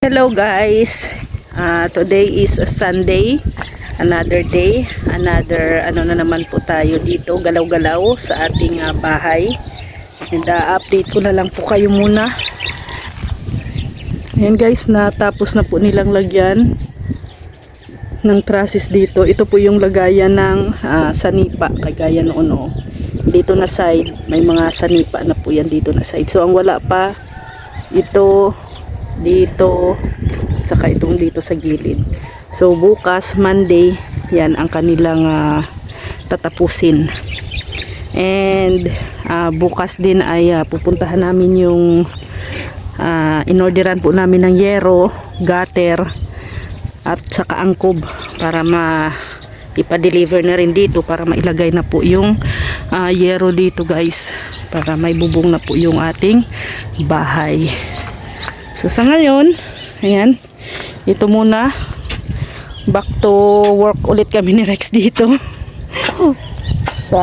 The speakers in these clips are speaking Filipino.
Hello guys, today is a Sunday, another day, another ano na naman po tayo dito, galaw-galaw sa ating bahay. And update ko na lang po kayo muna. Ayan guys, natapos na po nilang lagyan ng trusses dito. Ito po yung lagayan ng sanipa, kagaya noon o. Dito na side, may mga sanipa na po yan dito na side. So ang wala pa, ito dito, saka itong dito sa gilid. So bukas Monday yan ang kanilang tatapusin. And bukas din ay pupuntahan namin yung inorderan po namin ng yero, gutter at saka angkob para ipa-deliver na rin dito, para mailagay na po yung yero dito guys, para may bubong na po yung ating bahay. So sa ngayon, ayan, ito muna, back to work ulit kami ni Rex dito sa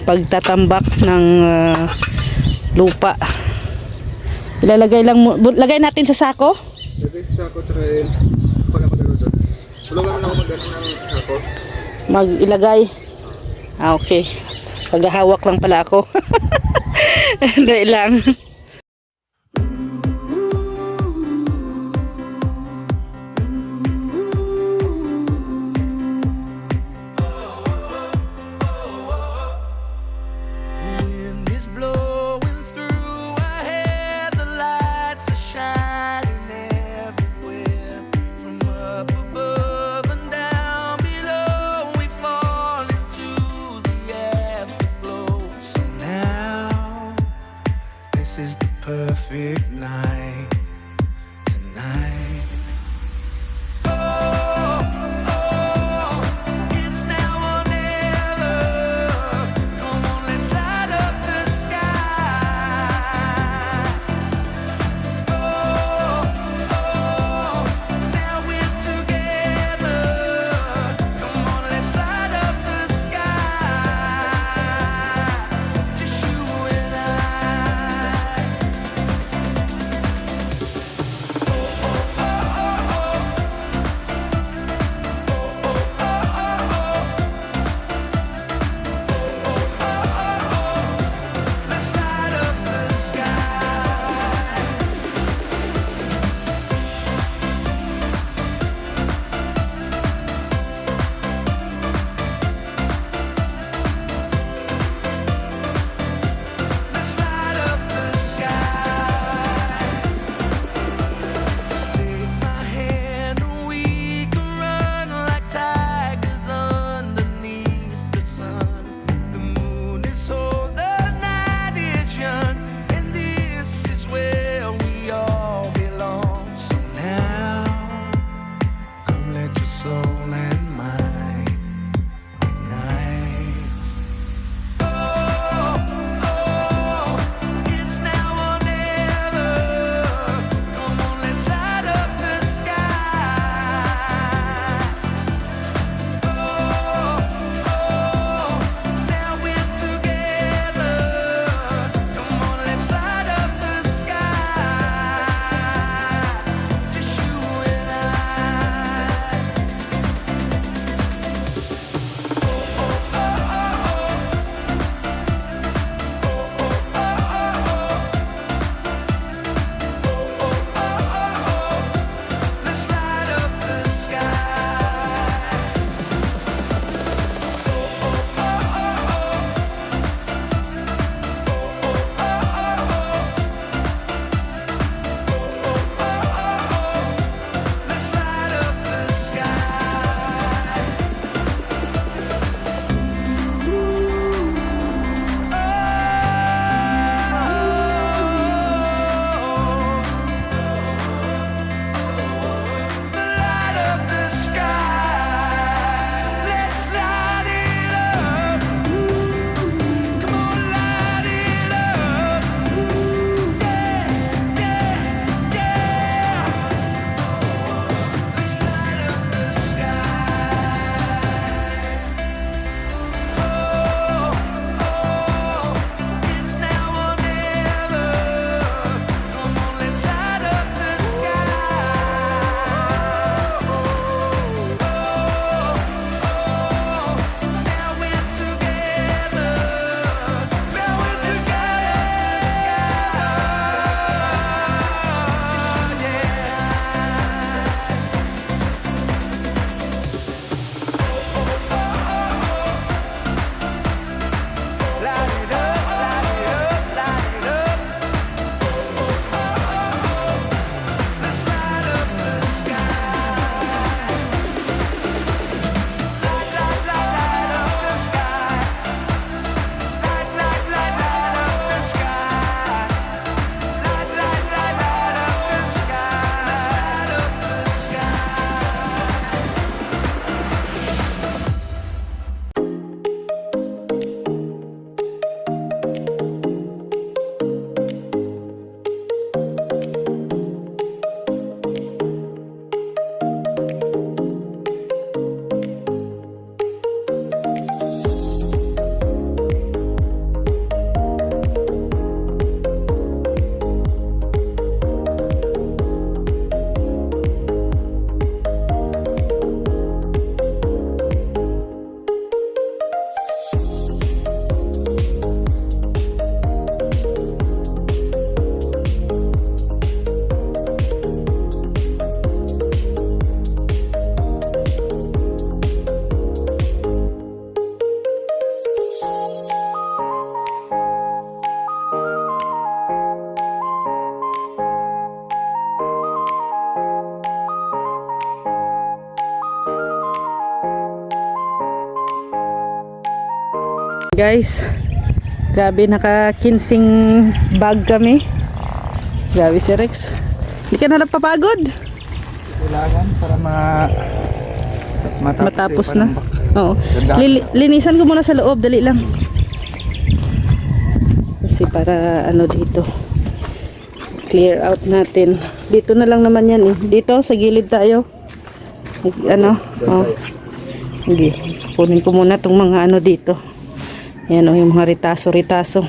pagtatambak ng lupa. Ilalagay lang lagay natin sa sako. Lagay sa sako, tsaka pala magano doon. Tulungan mo na ako magano ng sako. Ilagay. Okay. Paghahawak lang pala ako. Hindi lang. This is guys. Grabe, naka-kinsing bag kami. Grabe si Rex. Hindi ka na napapagod? Kailangan para Matapos na. Oo. Linisan ko muna sa loob, dali lang. Kasi para ano dito. Clear out natin. Dito na lang naman yan eh. Dito sa gilid tayo. Ano? Oh. Hindi. Kunin ko muna tong mga ano dito. Yan o, yung mga ritaso-ritaso.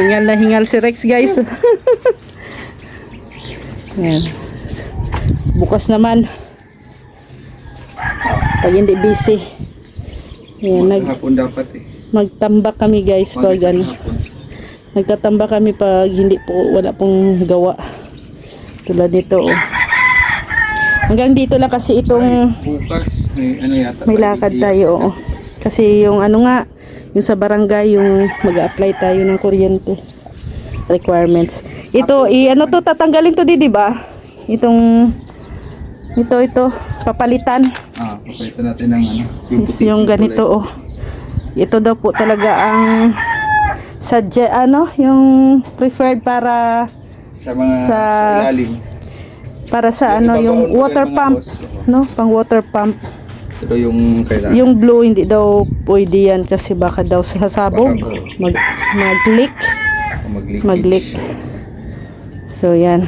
Hingal na hingal si Rex, guys. Yan. Bukas naman. Pag hindi busy. Yan, Hapon dapat eh. magtambak kami, guys, pag ano. Nagtatambak kami pag hindi po, wala pong gawa. Tulad nito, oh. Hanggang dito lang kasi itong Bukas, may ano yata. may lakad tayo, oo. Kasi yung ano nga, yung sa barangay, yung mag-apply tayo ng kuryente requirements. Ito, ano to, tatanggalin to di ba? Ito, papalitan. Papalitan natin ng ano, yung puti. Yung ganito, oh. Ito daw po talaga ang yung preferred para Sa mga sa- ilalim. para sa ano, yung water pump, no? Pang water pump. Ito yung kailangan. Yung blue hindi daw pwede yan kasi baka daw sasabog, mag-leak. Mag-leak. So yan.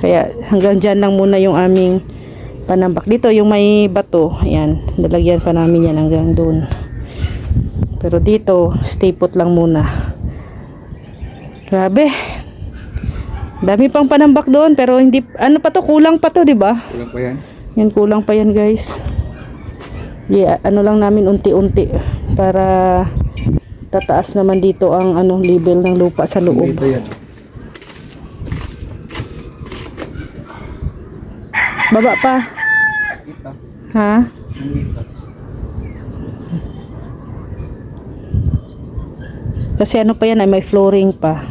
Kaya hanggang dyan lang muna yung aming panambak. Dito yung may bato, ayan, nalagyan pa namin yan hanggang doon. Pero dito, stay put lang muna. Grabe. Dami pang panambak doon pero hindi, ano pa to, kulang pa to, di ba? Kulang pa yan. Yan, kulang pa yan, guys. Yeah, ano lang namin unti-unti para tataas naman dito ang ano level ng lupa sa loob. Ito yan. Baba pa. Ito. Ha? Ito. Kasi ano pa yan ay may flooring pa.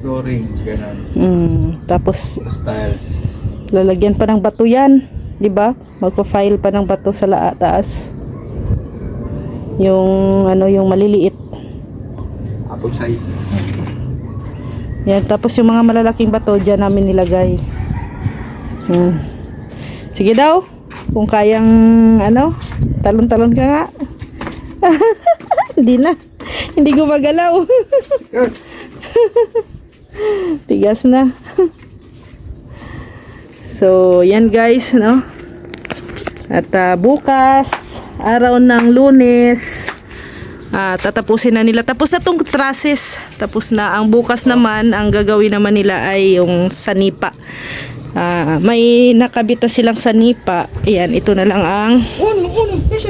Flooring, ganun. Tapos Styles. lalagyan pa ng bato yan. 'Di ba? Magpa-file pa ng bato sa taas. Yung ano, yung maliliit. Apple size. Yan, tapos yung mga malalaking bato diyan namin nilagay. Yan. Sige daw. Kung kayang ano, talon-talon ka nga. Hindi na. Hindi gumagalaw. Yes. Tigas na. So, yan guys, no? At bukas, araw ng Lunes, tatapusin na nila. Tapos na tong trusses. Tapos na. Ang bukas naman, ang gagawin naman nila ay yung sanipa. May nakabita silang sanipa. Ayan, ito na lang ang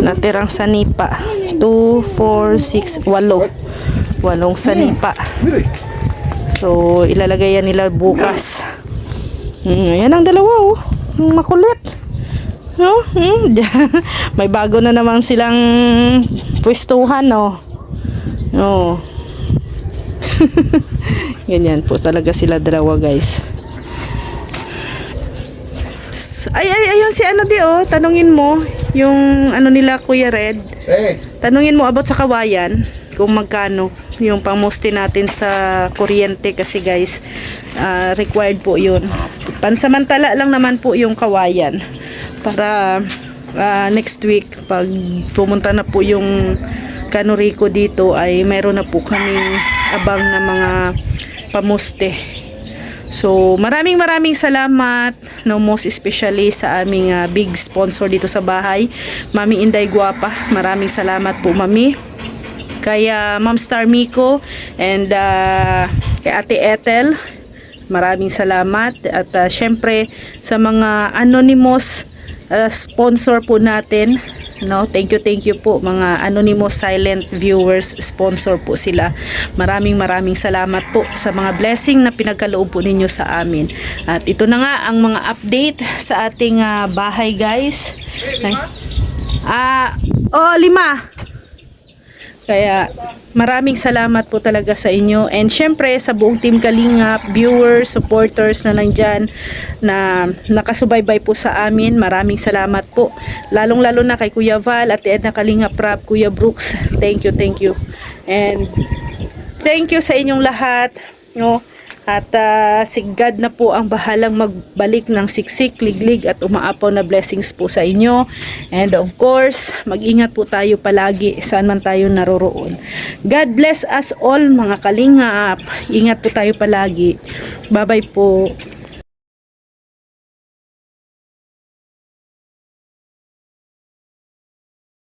natirang sanipa. 2, 4, 6, 8. 8 sanipa. So, ilalagay yan nila bukas. Ayan ang dalawa, oh. Makulit. Oh, may bago na naman silang pwestuhan, oh. Oh. Ganyan po talaga sila dalawa, guys. Ayun si ano di, oh. Tanungin mo yung ano nila, Kuya Red. Hey. Tanungin mo about sa kawayan kung magkano yung pangmusti natin sa kuryente kasi guys, required po yun. Pansamantala lang naman po yung kawayan para next week pag pumunta na po yung Canorico dito ay meron na po kaming abang na mga pamuste. So maraming salamat, no, most especially sa aming big sponsor dito sa bahay, Mami Inday Guapa. Maraming salamat po, Mami. Kay Ma'am Star Miko and kay Ate Ethel, maraming salamat. At syempre sa mga anonymous sponsor po natin, no, thank you po mga anonymous silent viewers, sponsor po sila. Maraming salamat po sa mga blessing na pinagkaloob po ninyo sa amin. At ito na nga ang mga update sa ating bahay, guys. 5. Kaya maraming salamat po talaga sa inyo. And syempre sa buong Team Kalingap, viewers, supporters na nandyan, na nakasubaybay po sa amin. Maraming salamat po. Lalong-lalo na kay Kuya Val at Edna Kalingap Rap, Kuya Brooks. Thank you. And thank you sa inyong lahat. No? At si God na po ang bahalang magbalik ng siksik, liglig at umaapaw na blessings po sa inyo. And of course, mag-ingat po tayo palagi saan man tayo naroroon. God bless us all, mga kalingap. Ingat po tayo palagi. Bye-bye po.